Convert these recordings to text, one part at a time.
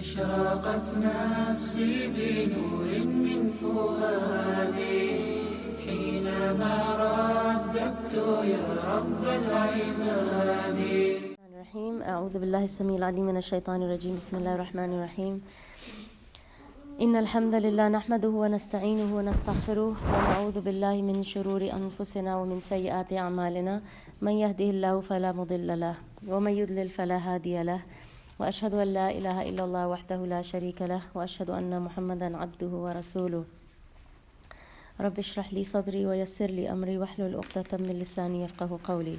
أشرقت نفسي بنور من فؤادي حينما رددت يا رب العباد. أعوذ بالله السميع العليم من الشيطان الرجيم. بسم الله الرحمن الرحيم. إن الحمد لله نحمده ونستعينه ونستغفره ونعوذ بالله من شرور أنفسنا ومن سيئات أعمالنا. من يهده الله فلا مضل له ومن يضلل فلا هادي له وأشهد أن لا إله إلا الله وحده لا شريك له وأشهد أن محمدا عبده ورسوله. رب اشرح لي صدري ويسر لي أمري واحلل عقدة من لساني يفقهوا قولي.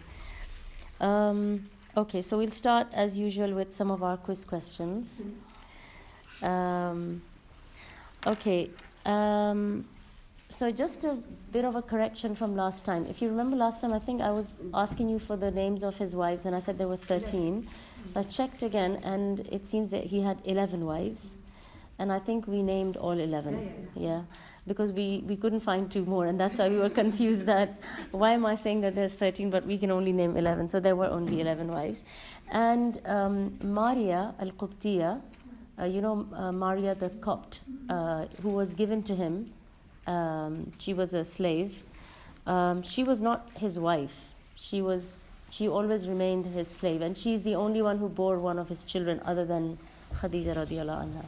Okay, so we'll start as usual with some of our quiz questions. So just a bit of a correction from last time. If you remember last time, I think I was asking you for the names of his wives and I said there were 13. So I checked again and it seems that he had 11 wives. And I think we named all 11. Yeah. Because we couldn't find 2 more, and that's why we were confused that why am I saying that there's 13 but we can only name 11. So there were only 11 wives. And Maria al-Qubtiya, Maria the Copt, who was given to him, she was a slave. She was not his wife. She always remained his slave, and she's the only one who bore one of his children other than Khadija radiallahu anha.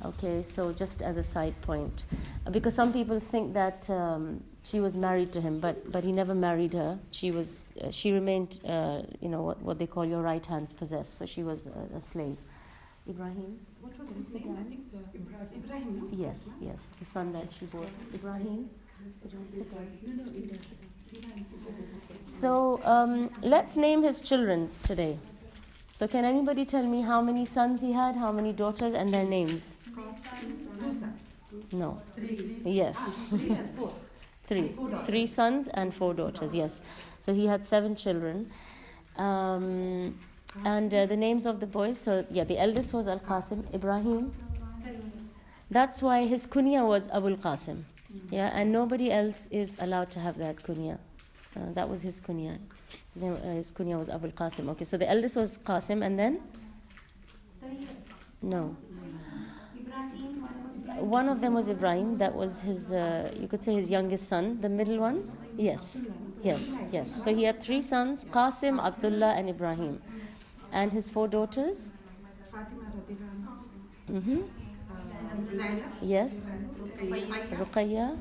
Okay, so just as a side point, because some people think that she was married to him, but he never married her. She remained, what they call your right hands possessed. So she was a slave. Ibrahim. What was his name? I think Ibrahim. No? Yes, the son that she bore. Ibrahim. So let's name his children today. So can anybody tell me how many sons he had, how many daughters, and their names? 2 sons. No. 3. Yes. 3 and 4. 3 sons and 4 daughters, yes. So he had 7 children. And the names of the boys, the eldest was Al-Qasim, Ibrahim. That's why his kunya was Abul Qasim. Yeah, and nobody else is allowed to have that kunya. That was his kunya. His kunya was Abul Qasim. Okay, so the eldest was Qasim, and then? No. One of them was Ibrahim. That was his, you could say his youngest son. The middle one? Yes. So he had 3 sons, Qasim, Abdullah, and Ibrahim. And his 4 daughters? Yes. Ruqayya?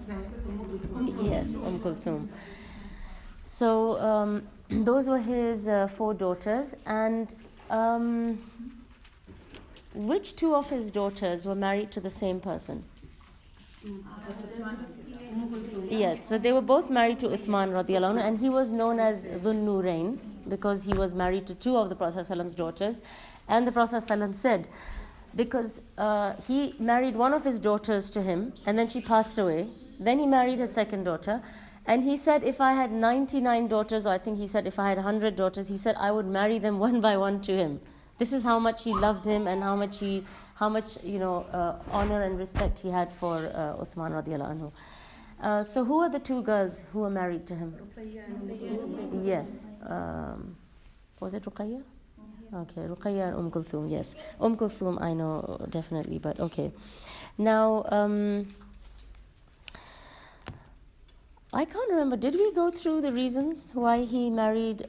Yes, Kulthum. So those were his 4 daughters. And which 2 of his daughters were married to the same person? Yeah, so they were both married to Uthman radiallahu anhu, and he was known as Dhun Nurain because he was married to 2 of the Prophet ﷺ's daughters. And the Prophet ﷺ said, because he married one of his daughters to him, and then she passed away. Then he married his second daughter. And he said, if I had 99 daughters, or I think he said if I had 100 daughters, he said I would marry them one by one to him. This is how much he loved him and how much honor and respect he had for Uthman radiallahu anhu. So who are the 2 girls who were married to him? Yes. Was it Ruqayya? Okay, Ruqayya and Kulthum, yes. Kulthum I know definitely, but okay. Now, I can't remember. Did we go through the reasons why he married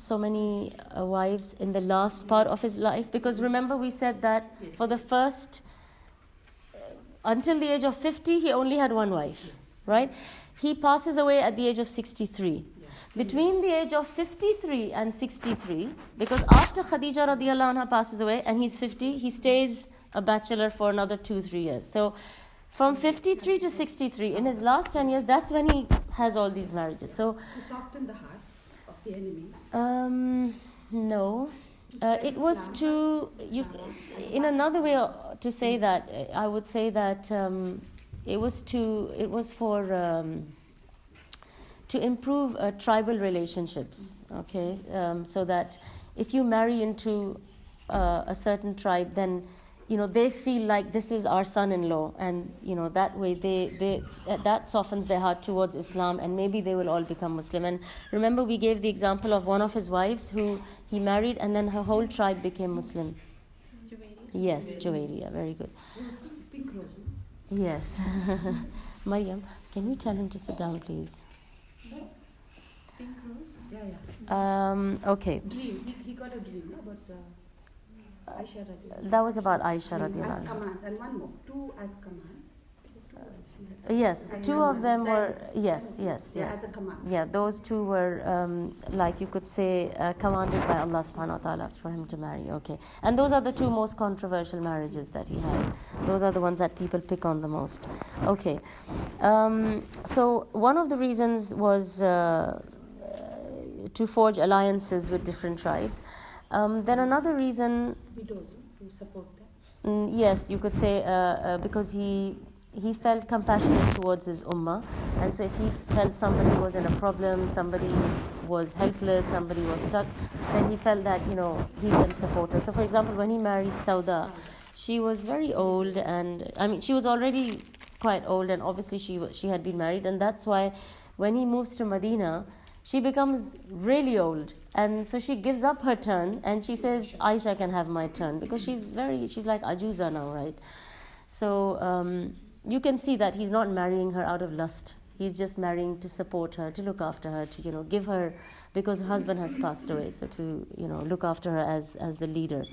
so many wives in the last part of his life? Because remember we said that for the first, until the age of 50, he only had 1 wife, right? He passes away at the age of 63. Between the age of 53 and 63, because after Khadija radiallahu anha passes away and he's 50, he stays a bachelor for another 2-3 years. So from 53 to 63, in his last 10 years, that's when he has all these marriages. So to soften the hearts of the enemies? No. It was to, in another way to say that, I would say that it was for to improve tribal relationships, okay? So that if you marry into a certain tribe, then they feel like this is our son-in-law, and that way that softens their heart towards Islam, and maybe they will all become Muslim. And remember, we gave the example of one of his wives who he married, and then her whole tribe became Muslim. Yes, Juwairiya, very good. Pink rose. Yes. Mariam, can you tell him to sit down, please? Pink rose? Yeah. Okay. Dream. He got a dream about Aisha radiallahu. That was about Aisha As radiallahu anha. commands, and one more. 2 as commands. Yes, And 2 one of them more. were, yes. Yeah, as a command. Yeah, those 2 were, like you could say, commanded by Allah subhanahu wa ta'ala for him to marry. Okay. And those are the 2 most controversial marriages that he had. Those are the ones that people pick on the most. Okay. So one of the reasons was to forge alliances with different tribes. Then another reason... Widows, to support them. Yes, you could say because he felt compassionate towards his ummah, and so if he felt somebody was in a problem, somebody was helpless, somebody was stuck, then he felt that he can support her. So for example, when he married Sauda, she was very old, and I mean she was already quite old, and obviously she had been married, and that's why when he moves to Medina, she becomes really old, and so she gives up her turn and she says Aisha can have my turn, because she's like ajuza now, right? So you can see that he's not marrying her out of lust. He's just marrying to support her, to look after her, to give her, because her husband has passed away, so to look after her as the leader.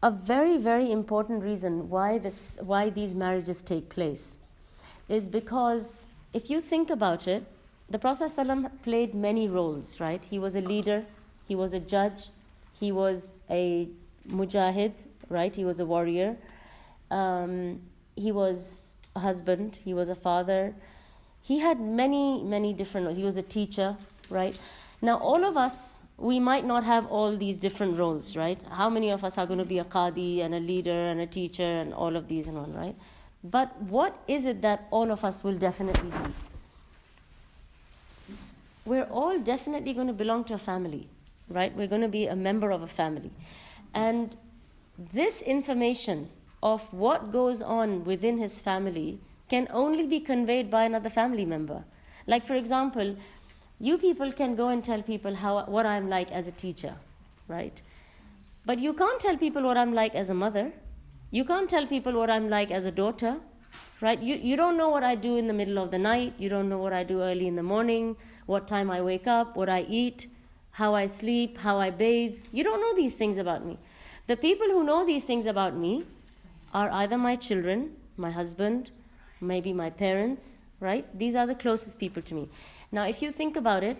A very, very important reason why these marriages take place is because if you think about it, the Prophet ﷺ played many roles, right? He was a leader, he was a judge, he was a mujahid, right? He was a warrior. He was a husband, he was a father. He had many, many different roles. He was a teacher, right? Now, all of us, we might not have all these different roles, right? How many of us are going to be a qadi and a leader and a teacher and all of these and all, right? But what is it that all of us will definitely be? We're all definitely going to belong to a family, right? We're going to be a member of a family. And this information of what goes on within his family can only be conveyed by another family member. Like, for example, you people can go and tell people what I'm like as a teacher, right? But you can't tell people what I'm like as a mother. You can't tell people what I'm like as a daughter, right? You don't know what I do in the middle of the night. You don't know what I do early in the morning, what time I wake up, what I eat, how I sleep, how I bathe. You don't know these things about me. The people who know these things about me are either my children, my husband, maybe my parents, right? These are the closest people to me. Now, if you think about it,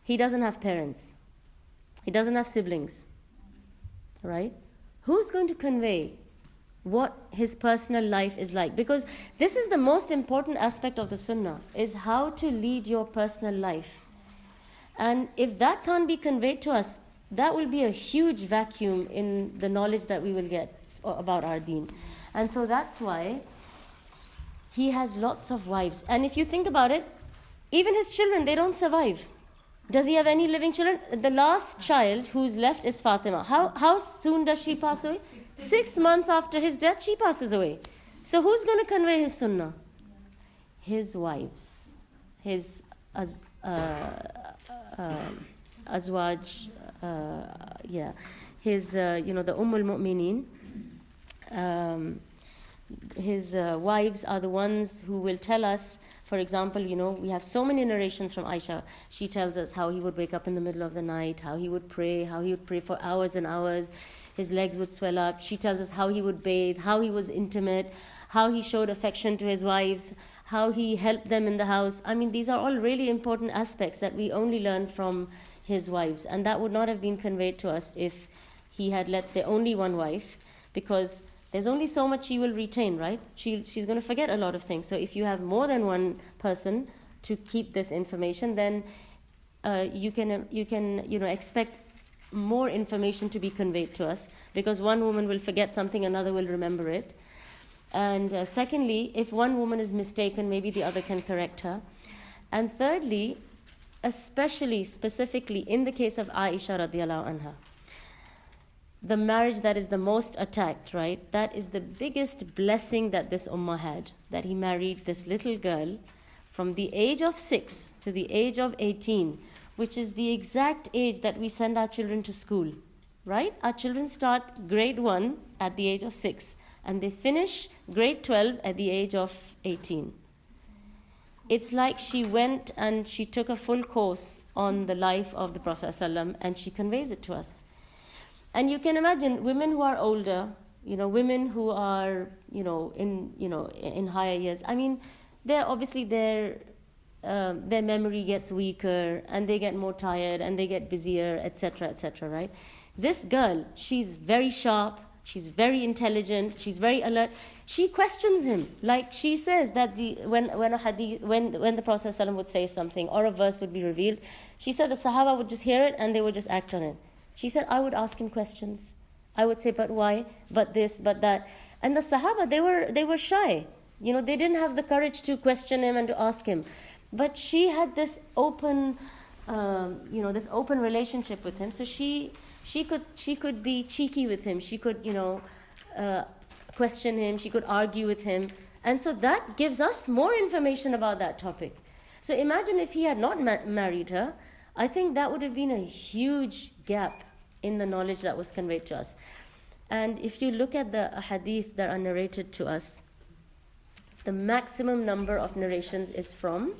he doesn't have parents. He doesn't have siblings, right? Who's going to convey what his personal life is like? Because this is the most important aspect of the sunnah, is how to lead your personal life. And if that can't be conveyed to us, that will be a huge vacuum in the knowledge that we will get about our deen. And so that's why he has lots of wives. And if you think about it, even his children, they don't survive. Does he have any living children? The last child who's left is Fatima. How soon does she pass away? 6 months after his death, she passes away. So who's going to convey his sunnah? His wives. His azwaj, his, the Ummul Mu'mineen. His wives are the ones who will tell us. For example, we have so many narrations from Aisha. She tells us how he would wake up in the middle of the night, how he would pray for hours and hours. His legs would swell up. She tells us how he would bathe, how he was intimate, how he showed affection to his wives, how he helped them in the house. I mean, these are all really important aspects that we only learn from his wives. And that would not have been conveyed to us if he had, let's say, only one wife, because there's only so much she will retain, right? She's going to forget a lot of things. So if you have more than one person to keep this information, then you can expect more information to be conveyed to us, because one woman will forget something, another will remember it. And secondly, if one woman is mistaken, maybe the other can correct her. And thirdly, especially specifically in the case of Aisha radiallahu anha, the marriage that is the most attacked, right? That is the biggest blessing that this ummah had, that he married this little girl from the age of 6 to the age of 18, which is the exact age that we send our children to school, right? Our children start grade 1 at the age of 6, and they finish grade 12 at the age of 18. It's like she went and she took a full course on the life of the Prophet ﷺ, and she conveys it to us. And you can imagine women who are older, women who are, in higher years. I mean, they're obviously their memory gets weaker, and they get more tired, and they get busier, etc., right? This girl, she's very sharp, she's very intelligent, she's very alert. She questions him, like she says that when the Prophet ﷺ would say something or a verse would be revealed, she said the Sahaba would just hear it and they would just act on it. She said, I would ask him questions. I would say, but why? But this, but that. And the Sahaba, they were shy. They didn't have the courage to question him and to ask him. But she had this open, this open relationship with him. So she could be cheeky with him. She could, question him. She could argue with him. And so that gives us more information about that topic. So imagine if he had not married her, I think that would have been a huge gap in the knowledge that was conveyed to us. And if you look at the hadith that are narrated to us, the maximum number of narrations is from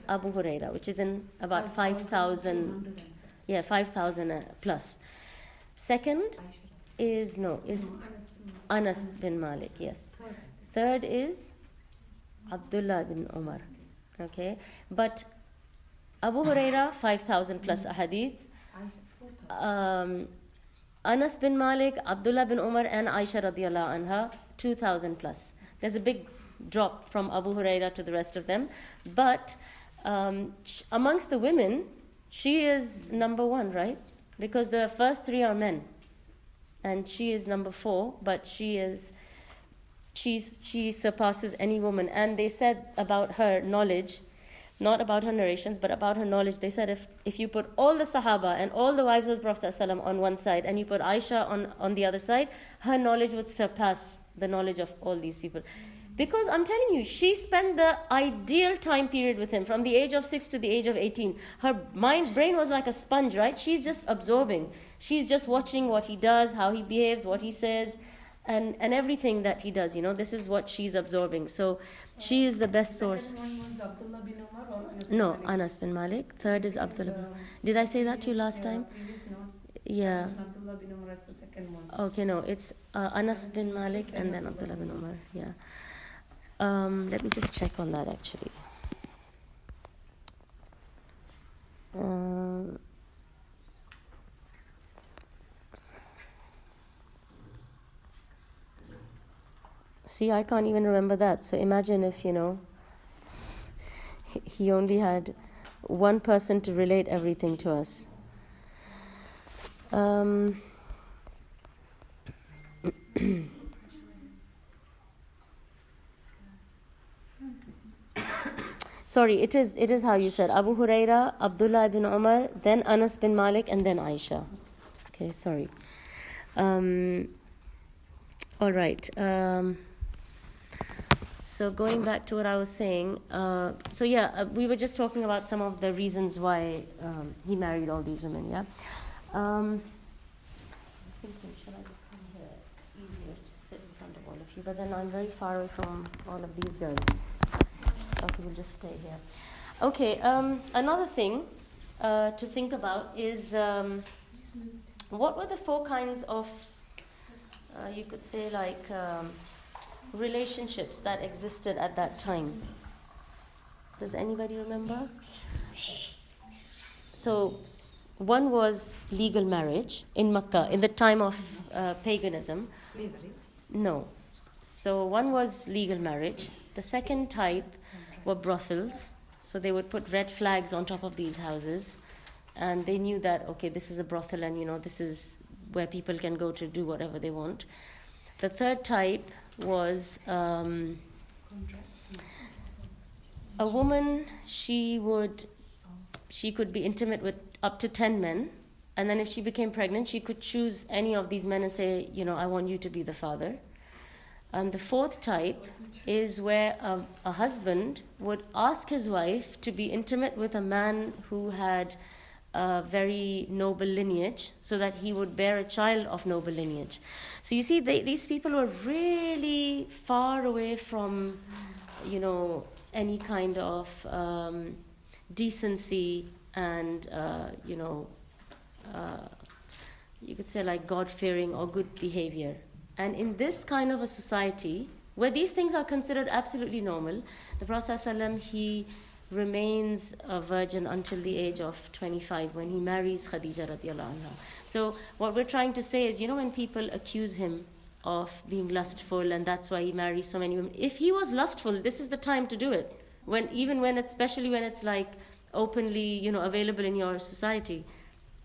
Abu Huraira, which is in about 5,000, 5,000 plus. Second is Anas bin Malik, yes. Third is Abdullah bin Umar, okay? But Abu Huraira, 5,000 plus ahadith. Anas bin Malik, Abdullah bin Umar, and Aisha radiallahu anha, 2,000 plus. There's a big drop from Abu Huraira to the rest of them. But amongst the women, she is number 1, right? Because the first 3 are men. And she is number 4, but she surpasses any woman. And they said about her knowledge, not about her narrations, but about her knowledge. They said if you put all the Sahaba and all the wives of the Prophet ﷺ on one side and you put Aisha on the other side, her knowledge would surpass the knowledge of all these people. Because I'm telling you, she spent the ideal time period with him from the age of 6 to the age of 18. Her brain was like a sponge, right? She's just absorbing. She's just watching what he does, how he behaves, what he says, and everything that he does. This is what she's absorbing. So she is the best source. Second one was Abdullah bin Umar or Anas No, bin Malik? Anas bin Malik. Third is Abdullah bin. Did I say that to you last time? Previous notes, Yeah. Abdullah bin Umar is the second one. Okay, no, it's Anas bin Malik and then Abdullah bin Umar. Yeah. Let me just check on that actually. See, I can't even remember that. So imagine if, he only had one person to relate everything to us. Sorry, it is how you said. Abu Huraira, Abdullah ibn Umar, then Anas bin Malik, and then Aisha. Okay, sorry. All right. So going back to what I was saying, we were just talking about some of the reasons why he married all these women, yeah? I'm thinking, should I just come here? Easier to sit in front of all of you, but then I'm very far away from all of these girls. Okay, we'll just stay here. Okay, another thing to think about is what were the 4 kinds of, you could say relationships that existed at that time? Does anybody remember? So, one was legal marriage in Makkah, in the time of paganism. Slavery? No. So one was legal marriage. The second type were brothels. So they would put red flags on top of these houses. And they knew that, okay, this is a brothel and, this is where people can go to do whatever they want. The third type was a woman, she could be intimate with up to 10 men. And then if she became pregnant, she could choose any of these men and say, I want you to be the father. And the fourth type is where a husband would ask his wife to be intimate with a man who had a very noble lineage so that he would bear a child of noble lineage. So you see, these people were really far away from, any kind of decency and, you could say like God-fearing or good behavior. And in this kind of a society, where these things are considered absolutely normal, the Prophet ﷺ, he remains a virgin until the age of 25 when he marries Khadija radiallahu anha. So what we're trying to say is, when people accuse him of being lustful and that's why he marries so many women, if he was lustful, this is the time to do it. Especially when it's like openly, available in your society.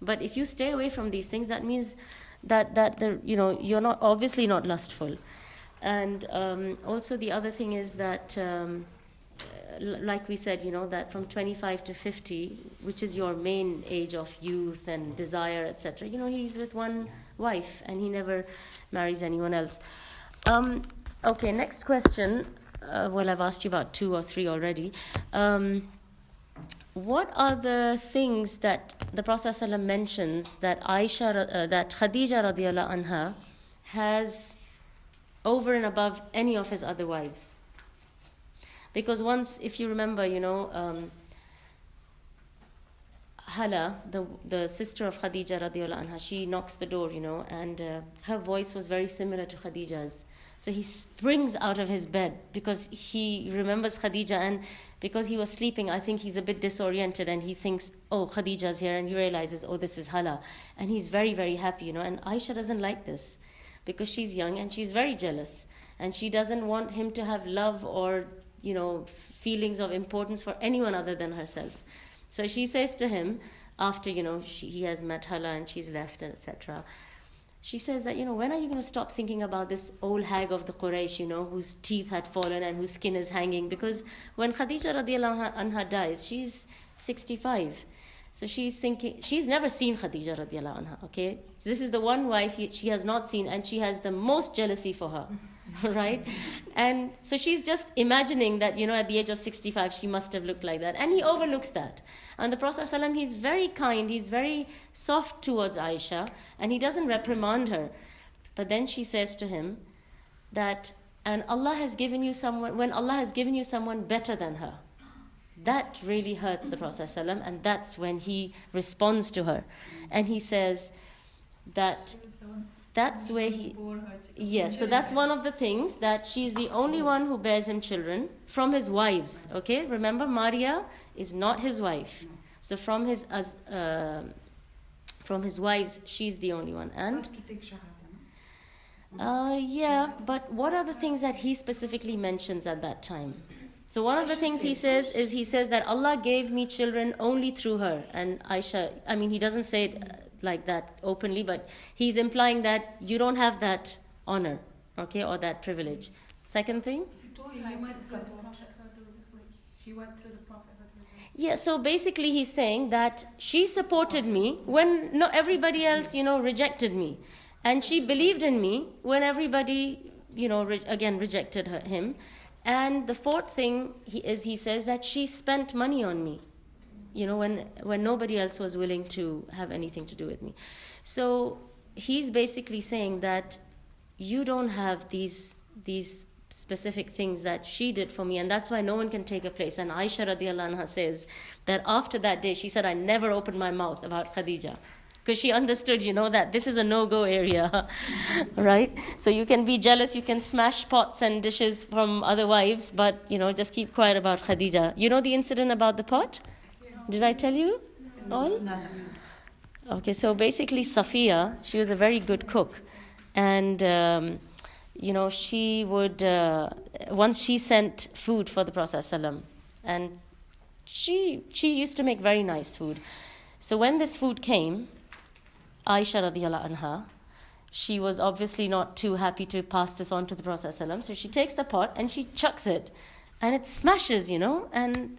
But if you stay away from these things, that means that you're not obviously not lustful. And also the other thing is that, like we said, that from 25 to 50, which is your main age of youth and desire, etc., he's with one wife and he never marries anyone else. Okay, next question. I've asked you about 2 or 3 already. What are the things that the Prophet ﷺ mentions that that Khadija radiallahu anha has over and above any of his other wives? Because once, if you remember, Hala, the sister of Khadija radiallahu anha, she knocks the door, and her voice was very similar to Khadija's. So he springs out of his bed because he remembers Khadija, and because he was sleeping, I think he's a bit disoriented and he thinks, oh, Khadija's here, and he realizes, oh, this is Hala. And he's very, very happy, and Aisha doesn't like this because she's young and she's very jealous and she doesn't want him to have love or, feelings of importance for anyone other than herself. So she says to him, after, he has met Hala and she's left, etc., she says that, when are you going to stop thinking about this old hag of the Quraysh, whose teeth had fallen and whose skin is hanging? Because when Khadija radiallahu anha dies, she's 65. So she's thinking, she's never seen Khadija radiallahu anha, okay? So this is the one wife she has not seen, and she has the most jealousy for her, right? And so she's just imagining that, at the age of 65, she must have looked like that. And he overlooks that. And the Prophet ﷺ, he's very kind, he's very soft towards Aisha, and he doesn't reprimand her. But then she says to him that, and Allah has given you someone, when Allah has given you someone better than her, that really hurts the Prophet ﷺ, and that's when he responds to her. And he says that that's where he... Yes, so that's one of the things, that she's the only one who bears him children from his wives, okay? Remember, Maria is not his wife. So from his wives, she's the only one. And yeah, but what are the things that he specifically mentions at that time? So one of the things he says is, he says that Allah gave me children only through her. And Aisha, he doesn't say it like that openly, but he's implying that you don't have that honor, okay, or that privilege. Second thing? She went through the Prophet. Yeah, so basically he's saying that she supported me when everybody else, rejected me. And she believed in me when everybody, again rejected him. And the fourth thing he says that she spent money on me, when nobody else was willing to have anything to do with me. So he's basically saying that you don't have these specific things that she did for me, and that's why no one can take her place. And Aisha radiallahu anha says that after that day, she said, I never opened my mouth about Khadija. Because she understood, that this is a no-go area, right? So you can be jealous, you can smash pots and dishes from other wives, but, just keep quiet about Khadija. You know the incident about the pot? Did I tell you all? No. Okay, so basically Safiya, she was a very good cook. And, she would, once she sent food for the Prophet ﷺ, and she used to make very nice food. So when this food came, Aisha radiallahu anha, she was obviously not too happy to pass this on to the Prophet ﷺ. So she takes the pot and she chucks it. And it smashes, And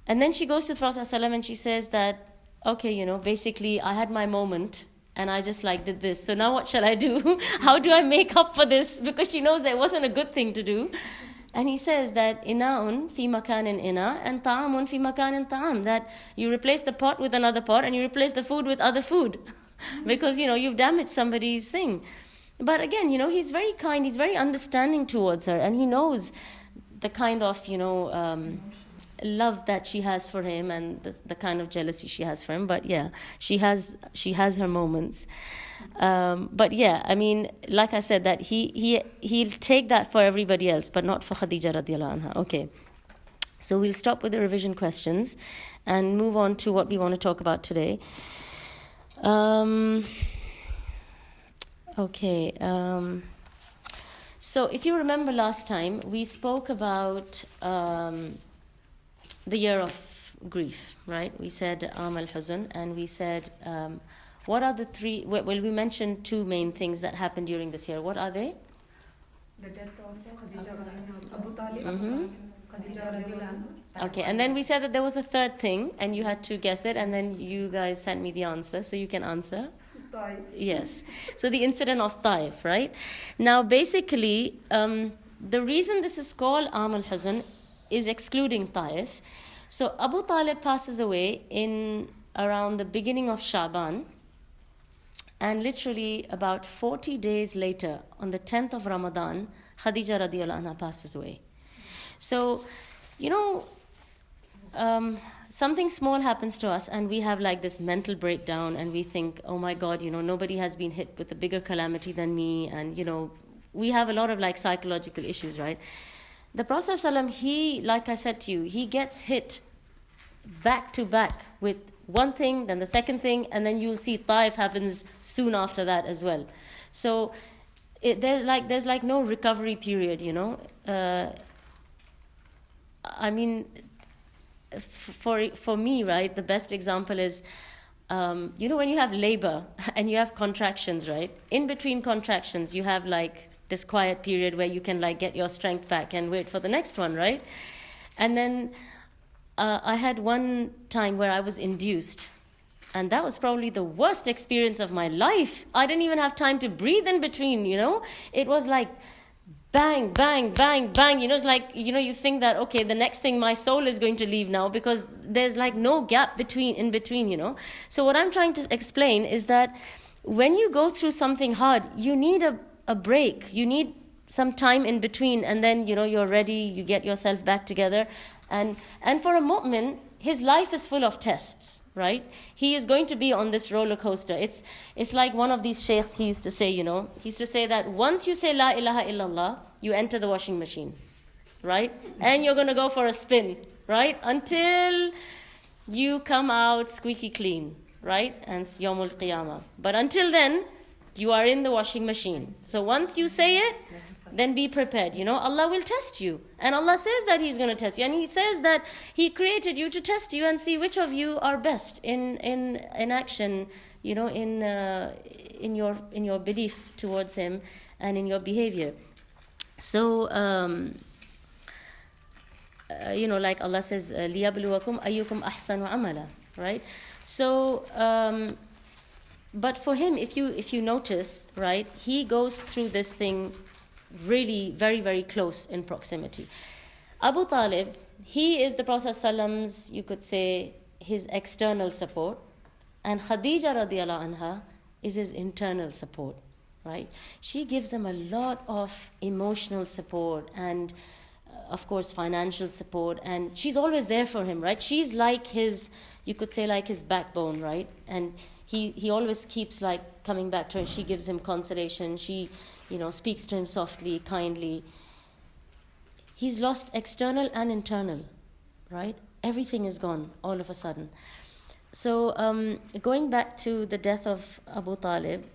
then she goes to the Prophet ﷺ and she says that, okay, basically I had my moment and I just did this. So now what shall I do? How do I make up for this? Because she knows that it wasn't a good thing to do. And he says that ina'un fi makanin ina and ta'amun fi makanin ta'am, that you replace the pot with another pot and you replace the food with other food because, you've damaged somebody's thing. But again, he's very kind, he's very understanding towards her, and he knows the kind of, love that she has for him and the kind of jealousy she has for him. But yeah, she has her moments. But yeah, I mean, like I said, that he'll take that for everybody else, but not for Khadija radiallahu anha. Okay. So we'll stop with the revision questions and move on to what we want to talk about today. Okay. So if you remember last time, we spoke about the year of grief, right? We said Am al-Huzn, and we said, what are the three, well, we mentioned two main things that happened during this year. What are they? The death of Khadija, Abu Talib, Khadija radiallahu anha. Okay, and then we said that there was a third thing, and you had to guess it, and then you guys sent me the answer, so you can answer. Taif. Yes. So the incident of Taif, right? Now, basically, the reason this is called Am al-Huzn is excluding Taif. So Abu Talib passes away in around the beginning of Shaban, and literally about 40 days later, on the 10th of Ramadan, Khadija radiallahu anha passes away. So, something small happens to us and we have like this mental breakdown and we think, oh my God, nobody has been hit with a bigger calamity than me, and, we have a lot of like psychological issues, right? The Prophet ﷺ, he, like I said to you, he gets hit back to back with one thing, then the second thing, and then you'll see Taif happens soon after that as well. So there's like no recovery period, I mean, for me, right, the best example is, when you have labor and you have contractions, right? In between contractions, you have like this quiet period where you can like get your strength back and wait for the next one, right? And then I had one time where I was induced, and that was probably the worst experience of my life. I didn't even have time to breathe in between, It was like bang, bang, bang, bang. It's like, you think that, okay, the next thing, my soul is going to leave now, because there's like no gap in between. So what I'm trying to explain is that when you go through something hard, you need a break. You need some time in between, and then, you're ready, you get yourself back together. And for a mu'min, his life is full of tests, right? He is going to be on this roller coaster. It's like one of these sheikhs, he used to say that once you say La ilaha illallah, you enter the washing machine, right? And you're going to go for a spin, right? Until you come out squeaky clean, right? And it's Yawmul Qiyamah. But until then, you are in the washing machine. So once you say it, then be prepared. Allah will test you. And Allah says that He's going to test you. And He says that He created you to test you and see which of you are best in action, in your belief towards Him and in your behavior. So, like Allah says, لِيَبْلُوَكُمْ أَيُّكُمْ أَحْسَنُ عَمَلًا, right? So, but for him, if you notice, right, he goes through this thing really very, very close in proximity. Abu Talib, he is the Prophet ﷺ's, you could say, his external support, and Khadija radiallahu anha is his internal support, right? She gives him a lot of emotional support and, of course, financial support, and she's always there for him, right? She's like his, you could say, like his backbone, right? And he always keeps like coming back to her. She gives him consolation. She speaks to him softly, kindly. He's lost external and internal, right? Everything is gone all of a sudden. So going back to the death of Abu Talib,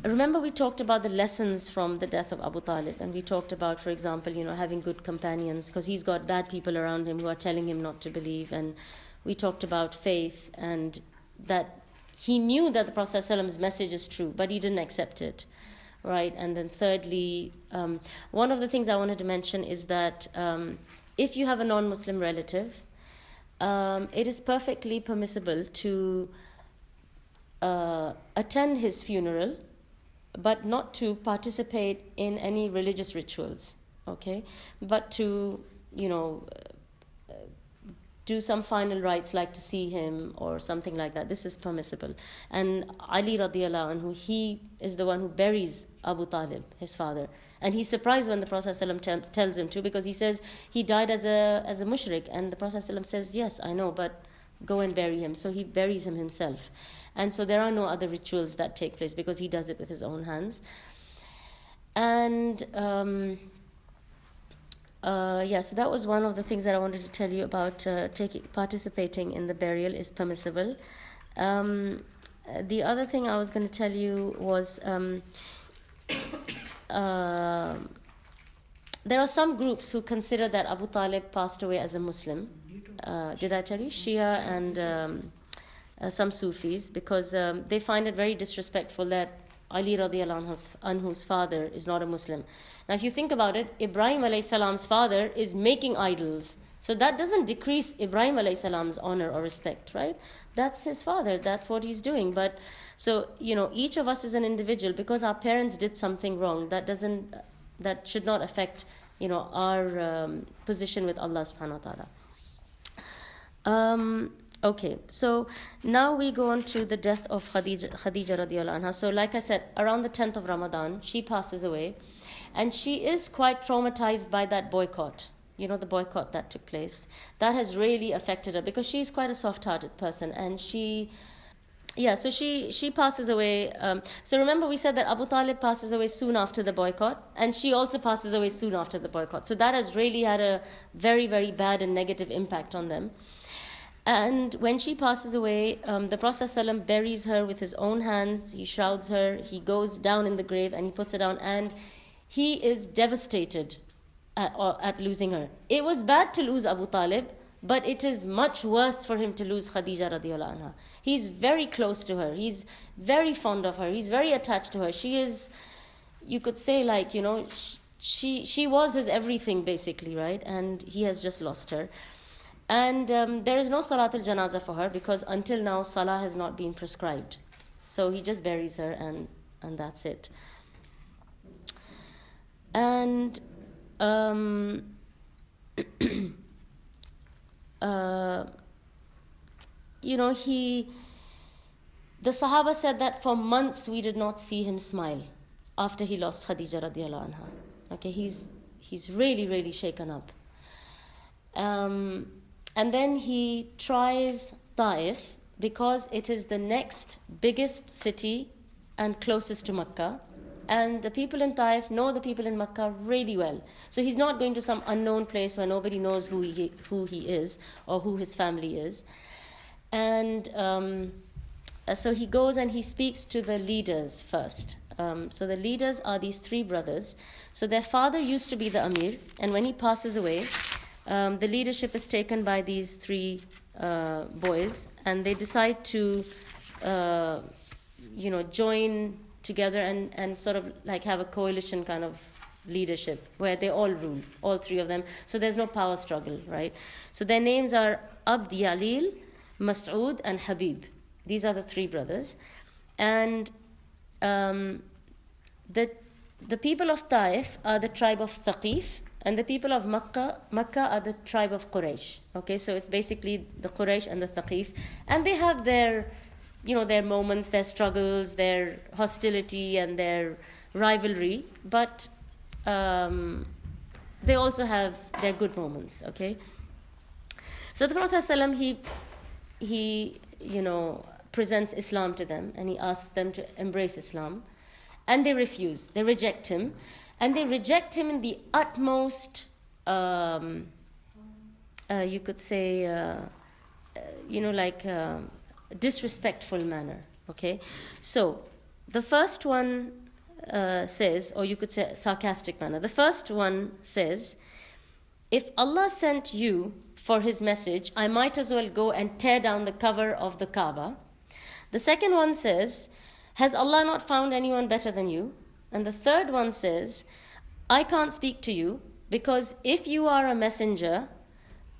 remember we talked about the lessons from the death of Abu Talib, and we talked about, for example, having good companions, because he's got bad people around him who are telling him not to believe, and we talked about faith, and that he knew that the Prophet ﷺ's message is true, but he didn't accept it, right? And then thirdly, one of the things I wanted to mention is that if you have a non-Muslim relative, it is perfectly permissible to attend his funeral but not to participate in any religious rituals, okay? But to, do some final rites like to see him or something like that. This is permissible. And Ali radiallahu anhu, he is the one who buries Abu Talib, his father. And he's surprised when the Prophet ﷺ tells him to, because he says he died as a mushrik. And the Prophet ﷺ says, yes, I know, but go and bury him. So he buries him himself. And so there are no other rituals that take place because he does it with his own hands. And so that was one of the things that I wanted to tell you about. Participating in the burial is permissible. The other thing I was going to tell you was there are some groups who consider that Abu Talib passed away as a Muslim. Did I tell you? Shia and some Sufis, because they find it very disrespectful that Ali radiallahu anhu's father is not a Muslim. Now if you think about it, Ibrahim alayhi salam's father is making idols. So that doesn't decrease Ibrahim alayhi salam's honor or respect, right? That's his father, that's what he's doing. But so, each of us is an individual. Because our parents did something wrong, that should not affect, our position with Allah subhanahu wa ta'ala. Okay, so now we go on to the death of Khadija radiallahu anha. So like I said, around the 10th of Ramadan, she passes away. And she is quite traumatized by that boycott. The boycott that took place. That has really affected her because she's quite a soft-hearted person. And she passes away. So remember we said that Abu Talib passes away soon after the boycott. And she also passes away soon after the boycott. So that has really had a very, very bad and negative impact on them. And when she passes away, the Prophet ﷺ buries her with his own hands. He shrouds her. He goes down in the grave and he puts her down. And he is devastated at losing her. It was bad to lose Abu Talib, but it is much worse for him to lose Khadija radiallahu anha. He's very close to her. He's very fond of her. He's very attached to her. She is, you could say, she was his everything basically, right? And he has just lost her. And there is no Salatul Janazah for her because until now Salah has not been prescribed. So he just buries her and that's it. And the Sahaba said that for months we did not see him smile after he lost Khadija radiallahu anha. Okay, he's really, really shaken up. And then he tries Taif because it is the next biggest city and closest to Mecca. And the people in Taif know the people in Mecca really well. So he's not going to some unknown place where nobody knows who he is or who his family is. And so he goes and he speaks to the leaders first. So the leaders are these three brothers. So their father used to be the Amir. And when he passes away, the leadership is taken by these three boys. And they decide to, join together and sort of like have a coalition kind of leadership where they all rule, all three of them. So there's no power struggle, right? So their names are Abd Yalil, Mas'ud, and Habib. These are the three brothers. And the people of Taif are the tribe of Thaqif, and the people of Makkah are the tribe of Quraysh. Okay, so it's basically the Quraysh and the Thaqif. And they have their moments, their struggles, their hostility and their rivalry, but they also have their good moments, okay? So the Prophet ﷺ, he presents Islam to them and he asks them to embrace Islam, and they refuse, they reject him, and they reject him in the utmost, you could say, disrespectful manner, okay? So the first one says, or you could say sarcastic manner. The first one says, if Allah sent you for his message, I might as well go and tear down the cover of the Kaaba. The second one says, has Allah not found anyone better than you? And the third one says, I can't speak to you because if you are a messenger,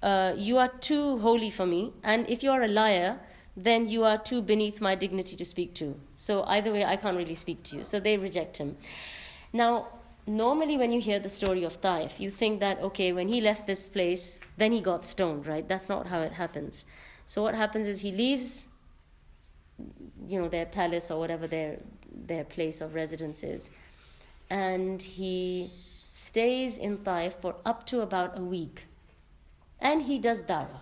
you are too holy for me, and if you are a liar, then you are too beneath my dignity to speak to. So either way, I can't really speak to you. So they reject him. Now, normally when you hear the story of Taif, you think that, okay, when he left this place, then he got stoned, right? That's not how it happens. So what happens is he leaves, their palace or whatever their place of residence is, and he stays in Taif for up to about a week. And he does dawah.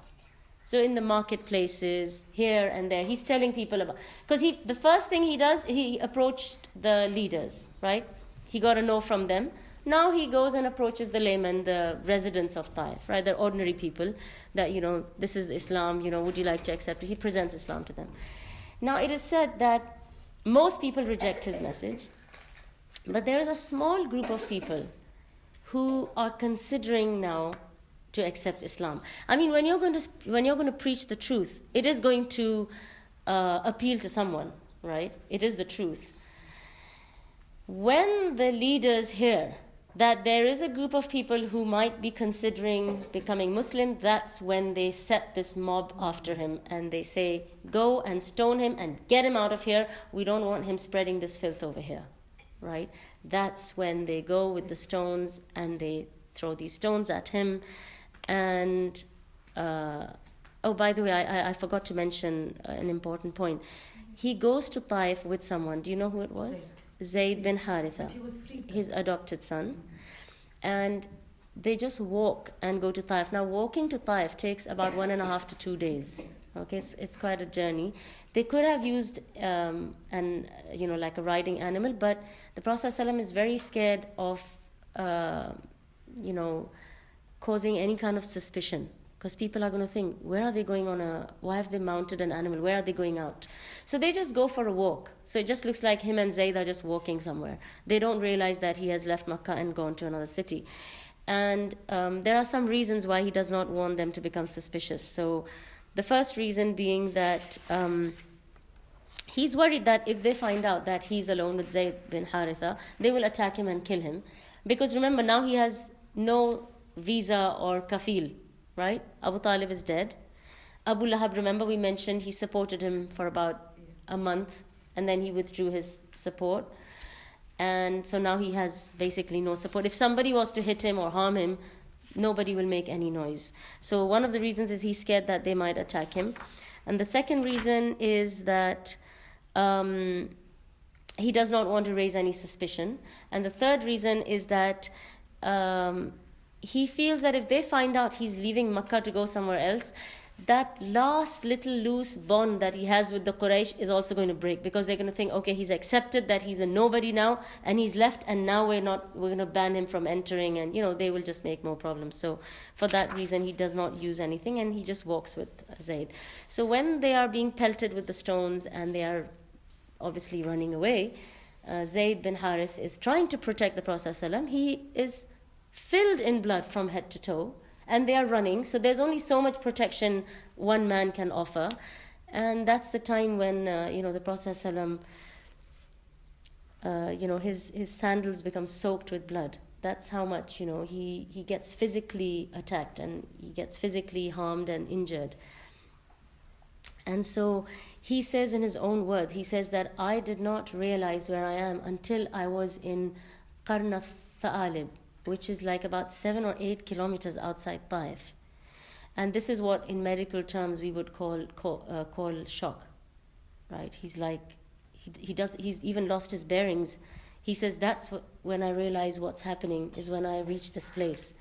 So in the marketplaces, here and there, he's telling people about... Because the first thing he does, he approached the leaders, right? He got a no from them. Now he goes and approaches the laymen, the residents of Taif, right? They're ordinary people that, this is Islam, would you like to accept it? He presents Islam to them. Now it is said that most people reject his message, but there is a small group of people who are considering now to accept Islam. I mean, when you're going to preach the truth, it is going to appeal to someone, right? It is the truth. When the leaders hear that there is a group of people who might be considering becoming Muslim, that's when they set this mob after him and they say, go and stone him and get him out of here. We don't want him spreading this filth over here, right? That's when they go with the stones and they throw these stones at him. And, by the way, I forgot to mention an important point. He goes to Taif with someone. Do you know who it was? Zayd bin Haritha, his adopted son. And they just walk and go to Taif. Now, walking to Taif takes about 1.5 to 2 days. Okay, it's quite a journey. They could have used like a riding animal, but the Prophet ﷺ is very scared of causing any kind of suspicion, because people are going to think, where are they going why have they mounted an animal? Where are they going out? So they just go for a walk. So it just looks like him and Zayd are just walking somewhere. They don't realize that he has left Makkah and gone to another city. And there are some reasons why he does not want them to become suspicious. So the first reason being that he's worried that if they find out that he's alone with Zayd bin Haritha, they will attack him and kill him. Because remember, now he has no visa or kafil, right? Abu Talib is dead. Abu Lahab, remember we mentioned he supported him for about a month and then he withdrew his support. And so now he has basically no support. If somebody was to hit him or harm him, nobody will make any noise. So one of the reasons is he's scared that they might attack him. And the second reason is that he does not want to raise any suspicion. And the third reason is that he feels that if they find out he's leaving Makkah to go somewhere else, that last little loose bond that he has with the Quraysh is also going to break, because they're going to think, okay, he's accepted that he's a nobody now and he's left, and now we're going to ban him from entering, and they will just make more problems. So for that reason he does not use anything and he just walks with Zayd. So when they are being pelted with the stones and they are obviously running away, Zayd bin Harith is trying to protect the Prophet ﷺ. He is filled in blood from head to toe, and they are running, so there's only so much protection one man can offer. And that's the time when the Prophet ﷺ, his sandals become soaked with blood. That's how much he gets physically attacked and he gets physically harmed and injured. And so he says in his own words, he says that I did not realize where I am until I was in Qarn Tha'alib, which is like about 7 or 8 kilometers outside Taif. And this is what in medical terms we would call shock, right? He's like, he's even lost his bearings. He says that's when I realize what's happening is when I reach this place.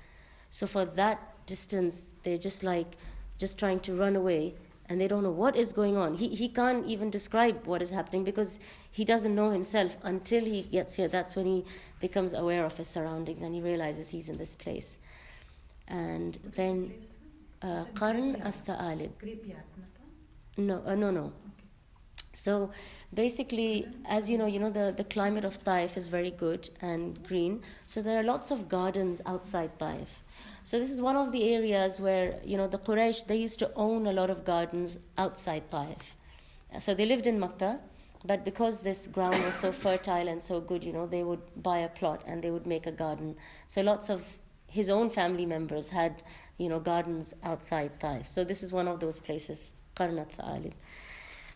So for that distance, they're just trying to run away, and they don't know what is going on. He can't even describe what is happening because he doesn't know himself until he gets here. That's when he becomes aware of his surroundings and he realizes he's in this place. And then Qarn al-Tha'alib. No. So basically, as you know, the climate of Taif is very good and green. So there are lots of gardens outside Taif. So this is one of the areas where, the Quraysh, they used to own a lot of gardens outside Taif. So they lived in Makkah, but because this ground was so fertile and so good, they would buy a plot and they would make a garden. So lots of his own family members had, gardens outside Taif. So this is one of those places, Qarn al-Tha'alib.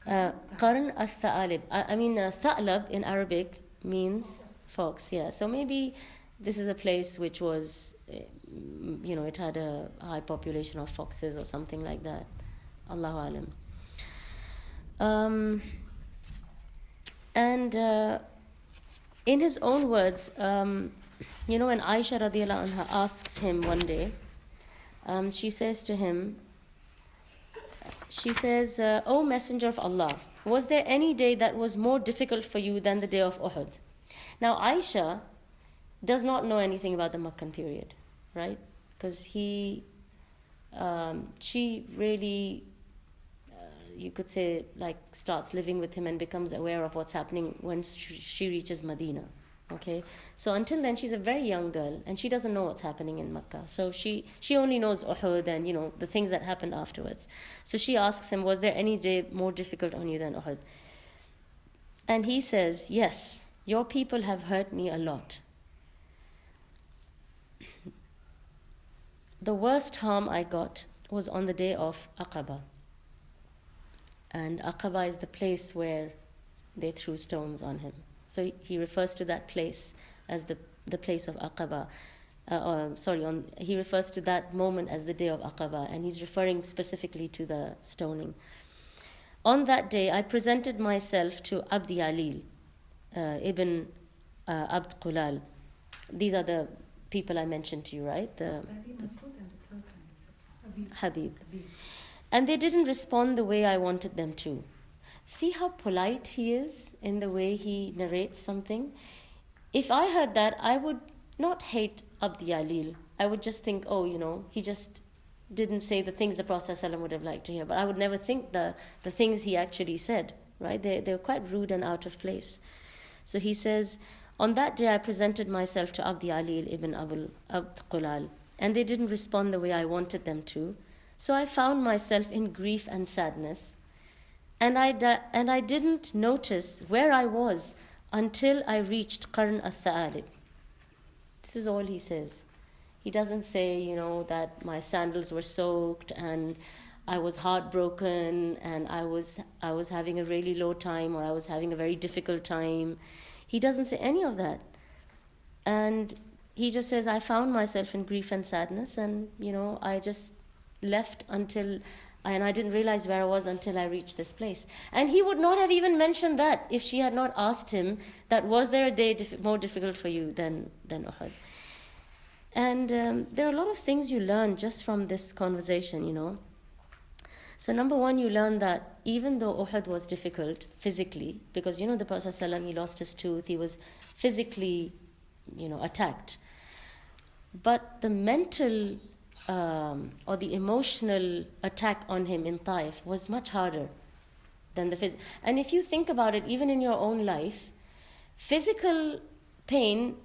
Qarn al-tha'alib. I mean, tha'lab in Arabic means fox, yeah. So maybe this is a place which was, it had a high population of foxes or something like that. Allahu alam. And in his own words, when Aisha radiallahu anha asks him one day, she says to him, O Messenger of Allah, was there any day that was more difficult for you than the day of Uhud? Now Aisha does not know anything about the Meccan period, right? Because she really, you could say, like, starts living with him and becomes aware of what's happening when she reaches Medina. Okay, so until then she's a very young girl and she doesn't know what's happening in Mecca. So she only knows Uhud and the things that happened afterwards. So she asks him, was there any day more difficult on you than Uhud? And he says, yes, your people have hurt me a lot. The worst harm I got was on the day of Aqaba. And Aqaba is the place where they threw stones on him. So he refers to that place as the place of Aqaba. He refers to that moment as the day of Aqaba, and he's referring specifically to the stoning. On that day, I presented myself to Abdi Alil, Ibn Abd Qulal. These are the people I mentioned to you, right? The Habib. And they didn't respond the way I wanted them to. See how polite he is in the way he narrates something? If I heard that, I would not hate Abdi Alil. I would just think, he just didn't say the things the Prophet ﷺ would have liked to hear. But I would never think the things he actually said, right? They were quite rude and out of place. So he says, on that day I presented myself to Abdi Alil ibn Abd Qulal, and they didn't respond the way I wanted them to. So I found myself in grief and sadness. And I didn't notice where I was until I reached Qarn al-Tha'alib. This is all he says. He doesn't say, that my sandals were soaked and I was heartbroken and I was having a really low time or I was having a very difficult time. He doesn't say any of that. And he just says, I found myself in grief and sadness and, I just left and I didn't realize where I was until I reached this place. And he would not have even mentioned that if she had not asked him that, was there a day more difficult for you than Uhud? And there are a lot of things you learn just from this conversation, So number one, you learn that even though Uhud was difficult physically, because the Prophet ﷺ, he lost his tooth, he was physically, attacked. But the mental or the emotional attack on him in Taif was much harder than the physical. And if you think about it, even in your own life, physical pain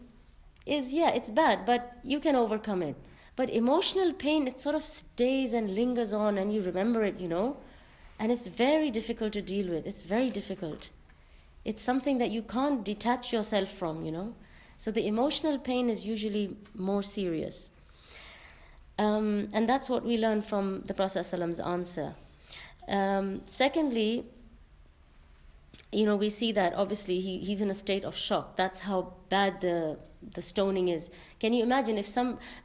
is, it's bad, but you can overcome it. But emotional pain, it sort of stays and lingers on and you remember it, and it's very difficult to deal with. It's very difficult. It's something that you can't detach yourself from, So the emotional pain is usually more serious. And that's what we learn from the Prophet ﷺ's answer. Secondly, we see that obviously he's in a state of shock. That's how bad the stoning is. Can you imagine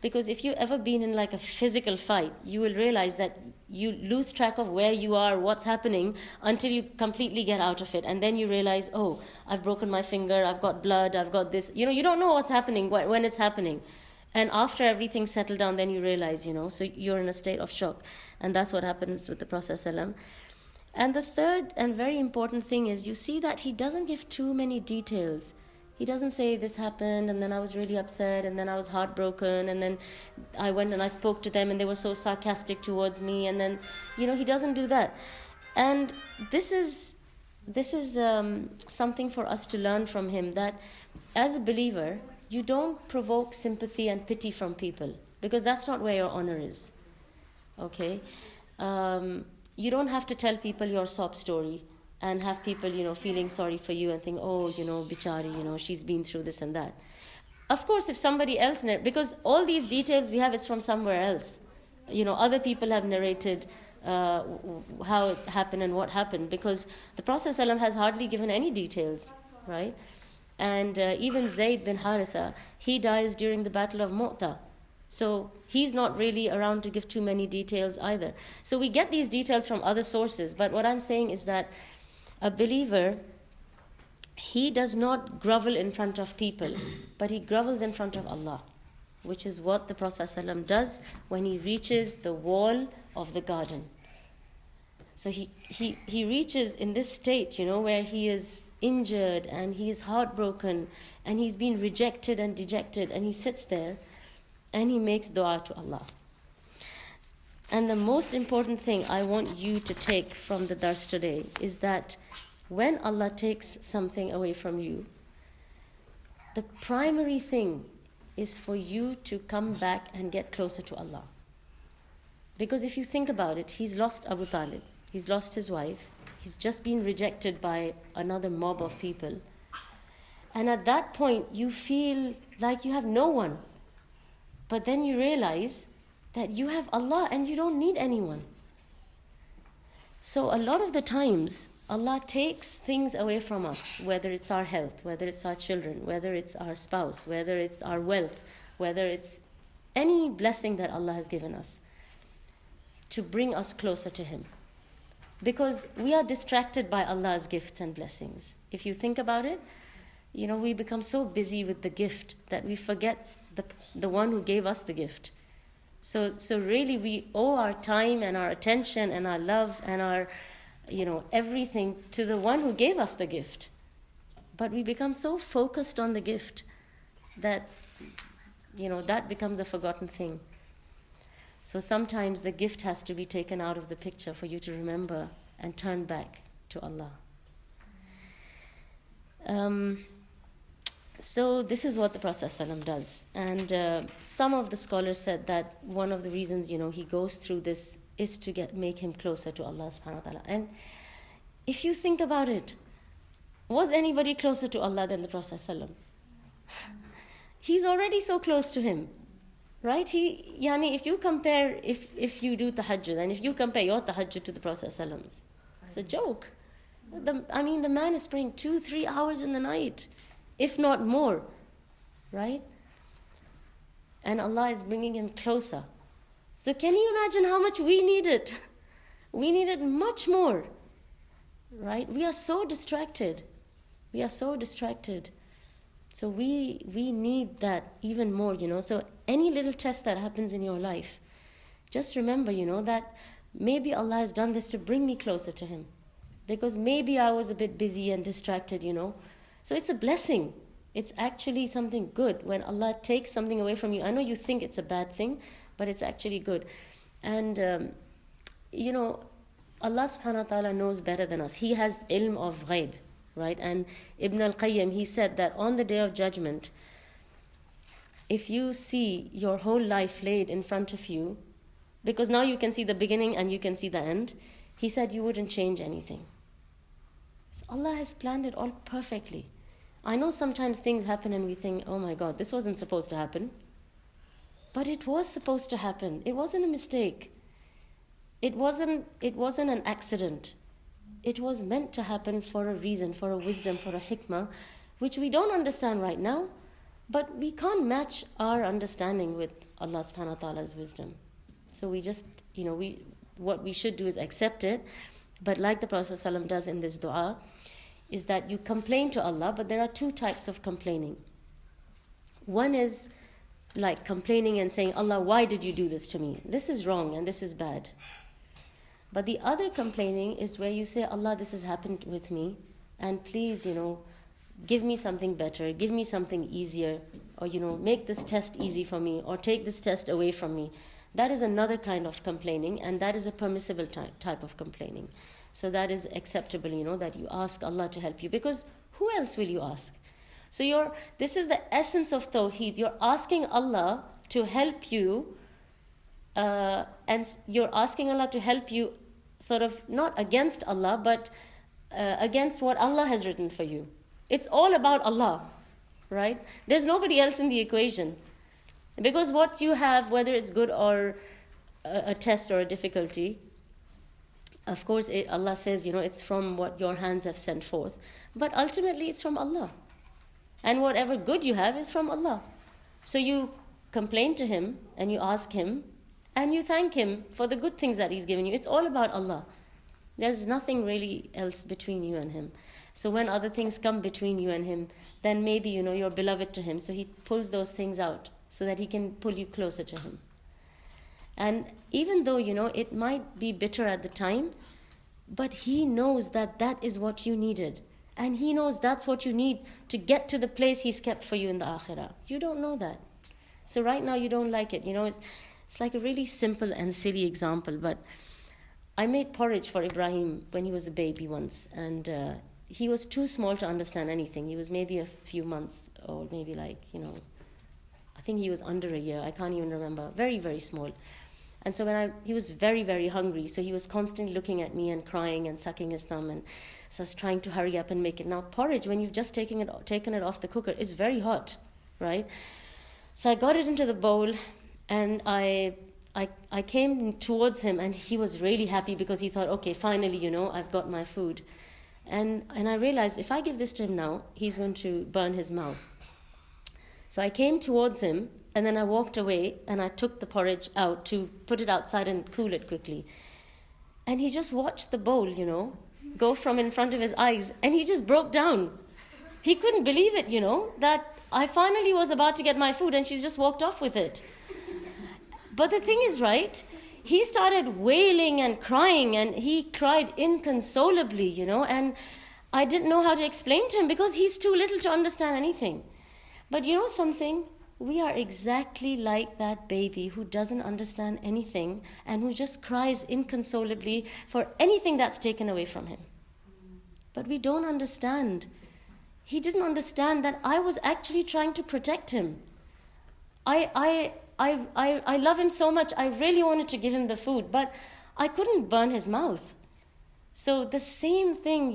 because if you've ever been in like a physical fight, you will realize that you lose track of where you are, what's happening, until you completely get out of it. And then you realize, oh, I've broken my finger, I've got blood, I've got this. You don't know what's happening when it's happening. And after everything's settled down, then you realize, so you're in a state of shock. And that's what happens with the Prophet ﷺ. And the third and very important thing is you see that he doesn't give too many details. He doesn't say this happened and then I was really upset and then I was heartbroken and then I went and I spoke to them and they were so sarcastic towards me and then, he doesn't do that. And this is something for us to learn from him, that as a believer, you don't provoke sympathy and pity from people because that's not where your honor is. Okay? You don't have to tell people your sob story and have people, feeling sorry for you and think, oh, bichari, she's been through this and that. Of course, if somebody else, because all these details we have is from somewhere else. Other people have narrated how it happened and what happened, because the Prophet ﷺ has hardly given any details, right? And even Zayd bin Haritha, he dies during the Battle of Mu'tah. So he's not really around to give too many details either. So we get these details from other sources, but what I'm saying is that a believer, he does not grovel in front of people, but he grovels in front of Allah, which is what the Prophet ﷺ does when he reaches the wall of the garden. So he reaches in this state, where he is injured and he is heartbroken and he's been rejected and dejected, and he sits there and he makes dua to Allah. And the most important thing I want you to take from the dars today is that when Allah takes something away from you, the primary thing is for you to come back and get closer to Allah. Because if you think about it, he's lost Abu Talib, he's lost his wife, he's just been rejected by another mob of people. And at that point, you feel like you have no one. But then you realize that you have Allah and you don't need anyone. So a lot of the times, Allah takes things away from us, whether it's our health, whether it's our children, whether it's our spouse, whether it's our wealth, whether it's any blessing that Allah has given us, to bring us closer to Him. Because we are distracted by Allah's gifts and blessings. If you think about it, we become so busy with the gift that we forget the one who gave us the gift. So really we owe our time and our attention and our love and our everything to the one who gave us the gift. But we become so focused on the gift that that becomes a forgotten thing. So sometimes the gift has to be taken out of the picture for you to remember and turn back to Allah. So this is what the Prophet ﷺ does. And some of the scholars said that one of the reasons, he goes through this is to make him closer to Allah subhanahu wa ta'ala. And if you think about it, was anybody closer to Allah than the Prophet ﷺ? He's already so close to him, right? If you compare, if you do tahajjud, and if you compare your tahajjud to the Prophet ﷺ's, it's a joke. The man is praying 2-3 hours in the night, if not more, right? And Allah is bringing him closer. So can you imagine how much we need it? We need it much more, right? We are so distracted. So we need that even more, So any little test that happens in your life, just remember, that maybe Allah has done this to bring me closer to Him. Because maybe I was a bit busy and distracted, So it's a blessing. It's actually something good when Allah takes something away from you. I know you think it's a bad thing, but it's actually good. And, Allah subhanahu wa ta'ala knows better than us. He has ilm of ghaib, right? And Ibn al-Qayyim, he said that on the Day of Judgment, if you see your whole life laid in front of you, because now you can see the beginning and you can see the end, he said you wouldn't change anything. So Allah has planned it all perfectly. I know sometimes things happen and we think, oh my God, this wasn't supposed to happen. But it was supposed to happen. It wasn't a mistake. It wasn't an accident. It was meant to happen for a reason, for a wisdom, for a hikmah, which we don't understand right now, but we can't match our understanding with Allah subhanahu wa ta'ala's wisdom. So we just, what we should do is accept it. But like the Prophet ﷺ does in this dua, is that you complain to Allah, but there are two types of complaining. One is like complaining and saying, Allah, why did you do this to me? This is wrong and this is bad. But the other complaining is where you say, Allah, this has happened with me, and please, give me something better, give me something easier, or, make this test easy for me, or take this test away from me. That is another kind of complaining, and that is a permissible type of complaining. So that is acceptable, that you ask Allah to help you, because who else will you ask? So this is the essence of Tawheed. You're asking Allah to help you, and you're asking Allah to help you sort of not against Allah, but against what Allah has written for you. It's all about Allah, right? There's nobody else in the equation. Because what you have, whether it's good or a test or a difficulty, Of course, Allah says, it's from what your hands have sent forth. But ultimately, it's from Allah. And whatever good you have is from Allah. So you complain to Him and you ask Him and you thank Him for the good things that He's given you. It's all about Allah. There's nothing really else between you and Him. So when other things come between you and Him, then maybe, you're beloved to Him. So He pulls those things out so that He can pull you closer to Him. And even though, it might be bitter at the time, but He knows that that is what you needed. And He knows that's what you need to get to the place He's kept for you in the akhirah. You don't know that. So right now you don't like it. It's like a really simple and silly example, but I made porridge for Ibrahim when he was a baby once, and he was too small to understand anything. He was maybe a few months old, maybe I think he was under a year. I can't even remember. Very, very small. And so he was very, very hungry, so he was constantly looking at me and crying and sucking his thumb, and so I was trying to hurry up and make it. Now, porridge, when you've just taken it off the cooker, is very hot, right? So I got it into the bowl, and I came towards him, and he was really happy because he thought, okay, finally, I've got my food. And I realized if I give this to him now, he's going to burn his mouth. So I came towards him, and then I walked away, and I took the porridge out to put it outside and cool it quickly. And he just watched the bowl, go from in front of his eyes, and he just broke down. He couldn't believe it, that I finally was about to get my food, and she just walked off with it. But the thing is, right, he started wailing and crying, and he cried inconsolably, and I didn't know how to explain to him because he's too little to understand anything. But something? We are exactly like that baby who doesn't understand anything and who just cries inconsolably for anything that's taken away from him. But we don't understand. He didn't understand that I was actually trying to protect him. I love him so much. I really wanted to give him the food, but I couldn't burn his mouth. So the same thing,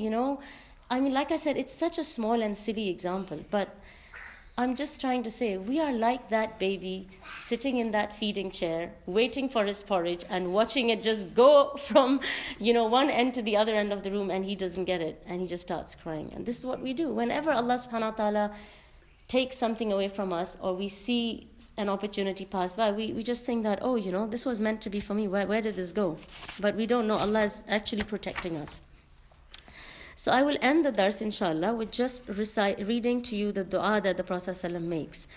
like I said, it's such a small and silly example, but I'm just trying to say, we are like that baby sitting in that feeding chair, waiting for his porridge and watching it just go from, one end to the other end of the room, and he doesn't get it, and he just starts crying. And this is what we do. Whenever Allah subhanahu wa ta'ala takes something away from us, or we see an opportunity pass by, we just think that, this was meant to be for me. Where did this go? But we don't know. Allah is actually protecting us. So I will end the dars, inshallah, with just reading to you the dua that the Prophet ﷺ makes.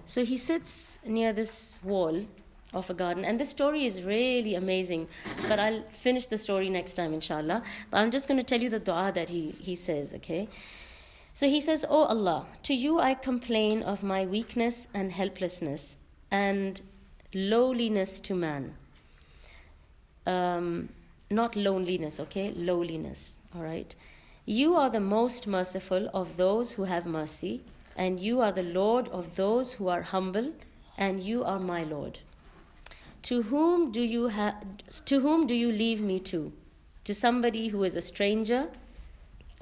So he sits near this wall of a garden, and this story is really amazing, but I'll finish the story next time, inshallah. But I'm just going to tell you the dua that he says, okay? So he says, "O Allah, to you I complain of my weakness and helplessness and lowliness to man." Not loneliness, okay? Lowliness, all right? "You are the most merciful of those who have mercy, and you are the Lord of those who are humble, and you are my Lord. To whom do you leave me to? To somebody who is a stranger,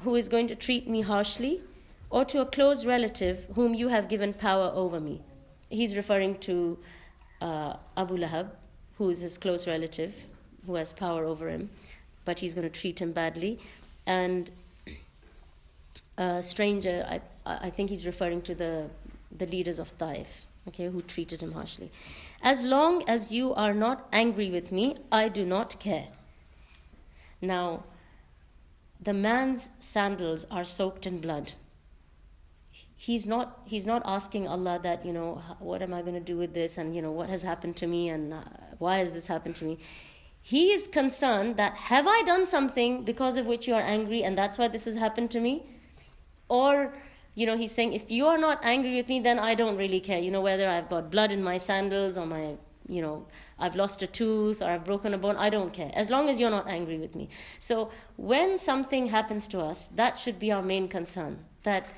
who is going to treat me harshly, or to a close relative whom you have given power over me?" He's referring to Abu Lahab, who is his close relative, who has power over him, but he's going to treat him badly. And stranger, I think he's referring to the leaders of Taif, okay, who treated him harshly. "As long as you are not angry with me, I do not care." Now, the man's sandals are soaked in blood. He's not asking Allah that, what am I going to do with this, and, what has happened to me, and why has this happened to me? He is concerned that, have I done something because of which you are angry, and that's why this has happened to me? Or, he's saying, if you are not angry with me, then I don't really care, whether I've got blood in my sandals, or I've lost a tooth, or I've broken a bone, I don't care, as long as you're not angry with me. So when something happens to us, that should be our main concern, that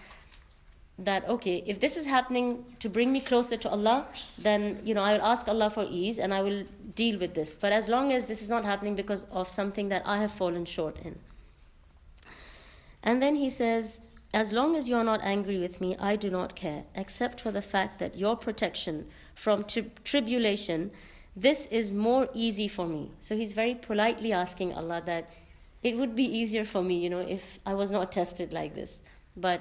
okay, if this is happening to bring me closer to Allah, then, I will ask Allah for ease, and I will deal with this. But as long as this is not happening because of something that I have fallen short in. And then he says, "As long as you are not angry with me, I do not care, except for the fact that your protection from tribulation this is more easy for me. So he's very politely asking Allah that it would be easier for me, if I was not tested like this. But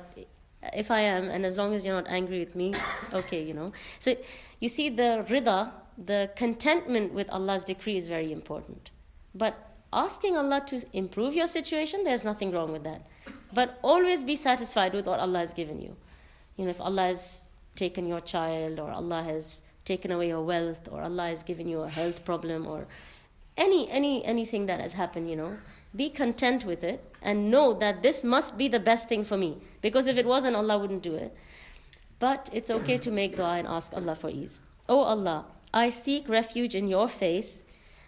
if I am, and as long as you're not angry with me, okay, So you see, the rida, the contentment with Allah's decree is very important. But asking Allah to improve your situation, there's nothing wrong with that. But always be satisfied with what Allah has given you. If Allah has taken your child, or Allah has taken away your wealth, or Allah has given you a health problem, or anything that has happened, be content with it and know that this must be the best thing for me. Because if it wasn't, Allah wouldn't do it. But it's okay to make dua and ask Allah for ease. Oh Allah, I seek refuge in your face,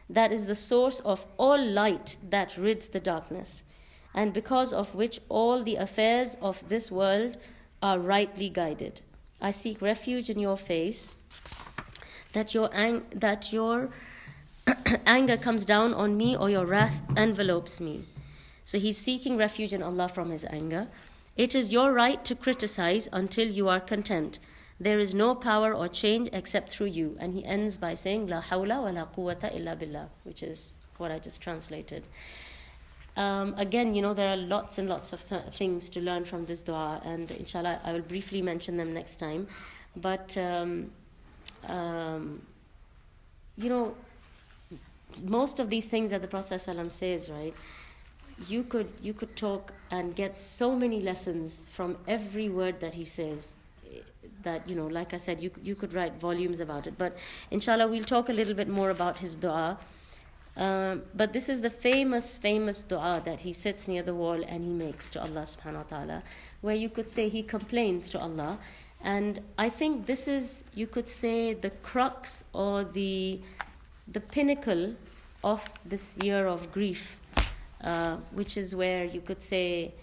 that is the source of all light that rids the darkness, and because of which all the affairs of this world are rightly guided. I seek refuge in your face, that your anger comes down on me, or your wrath envelopes me. So he's seeking refuge in Allah from his anger. It is your right to criticize until you are content. There is no power or change except through you. And he ends by saying, La hawla wa la quwwata illa billah, which is what I just translated. Again, there are lots and lots of things to learn from this dua, and inshallah I will briefly mention them next time. But most of these things that the Prophet ﷺ says, right, you could talk and get so many lessons from every word that he says, that like I said, you could write volumes about it. But inshallah we'll talk a little bit more about his dua. But this is the famous dua that he sits near the wall and he makes to Allah subhanahu wa ta'ala, where you could say he complains to Allah. And I think this is, you could say, the crux or the pinnacle of this year of grief, which is where you could say,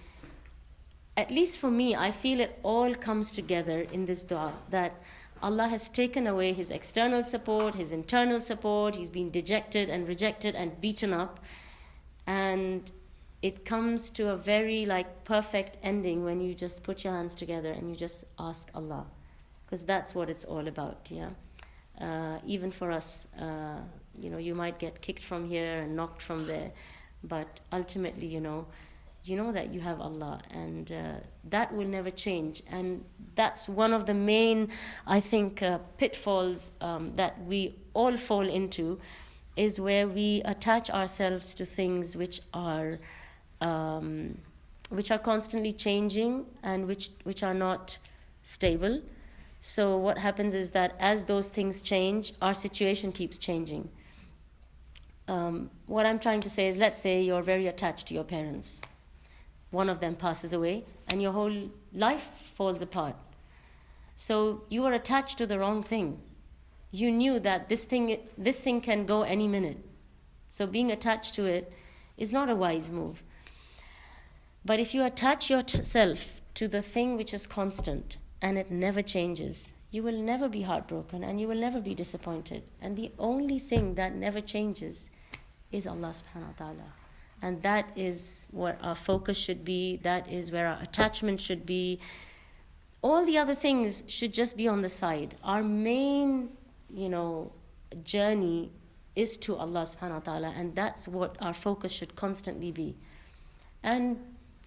at least for me, I feel it all comes together in this dua, that Allah has taken away his external support, his internal support. He's been dejected and rejected and beaten up. And it comes to a very perfect ending when you just put your hands together and you just ask Allah. Because that's what it's all about, yeah. Even for us, you might get kicked from here and knocked from there. But ultimately, you know that you have Allah, and that will never change. And that's one of the main, I think, pitfalls that we all fall into, is where we attach ourselves to things which are constantly changing and which are not stable. So what happens is that as those things change, our situation keeps changing. What I'm trying to say is, let's say you're very attached to your parents. One of them passes away and your whole life falls apart. So you were attached to the wrong thing. You knew that this thing can go any minute. So being attached to it is not a wise move. But if you attach yourself to the thing which is constant and it never changes, you will never be heartbroken and you will never be disappointed. And the only thing that never changes is Allah subhanahu wa ta'ala. And that is what our focus should be. That is where our attachment should be. All the other things should just be on the side. Our main, journey is to Allah subhanahu wa ta'ala, and that's what our focus should constantly be. And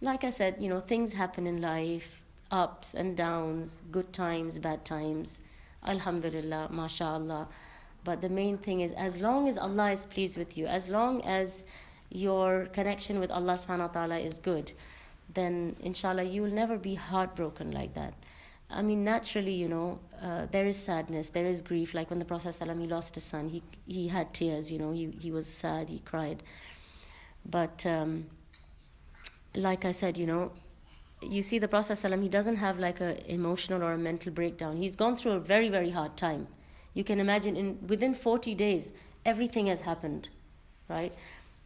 like I said, things happen in life, ups and downs, good times, bad times. Alhamdulillah, mashallah. But the main thing is, as long as Allah is pleased with you, as long as your connection with Allah subhanahu wa ta'ala is good, then inshallah you will never be heartbroken like that. I mean, naturally, there is sadness, there is grief. Like when the Prophet ﷺ, he lost his son, he had tears, he was sad, he cried. But like I said, you see the Prophet ﷺ, he doesn't have like an emotional or a mental breakdown. He's gone through a very, very hard time. You can imagine within 40 days, everything has happened, right?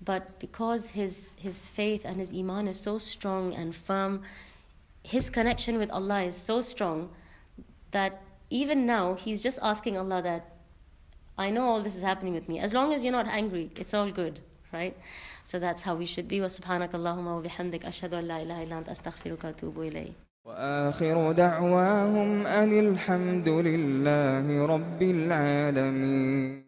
But because his faith and his iman is so strong and firm, his connection with Allah is so strong that even now he's just asking Allah that, I know all this is happening with me. As long as you're not angry, it's all good, right? So that's how we should be. Wa subhanakallahumma wa bihamdik ashhadu an la ilaha illa anta astaghfiruka wa atubu ilayk. وآخر دعواهم أن الحمد لله رب العالمين.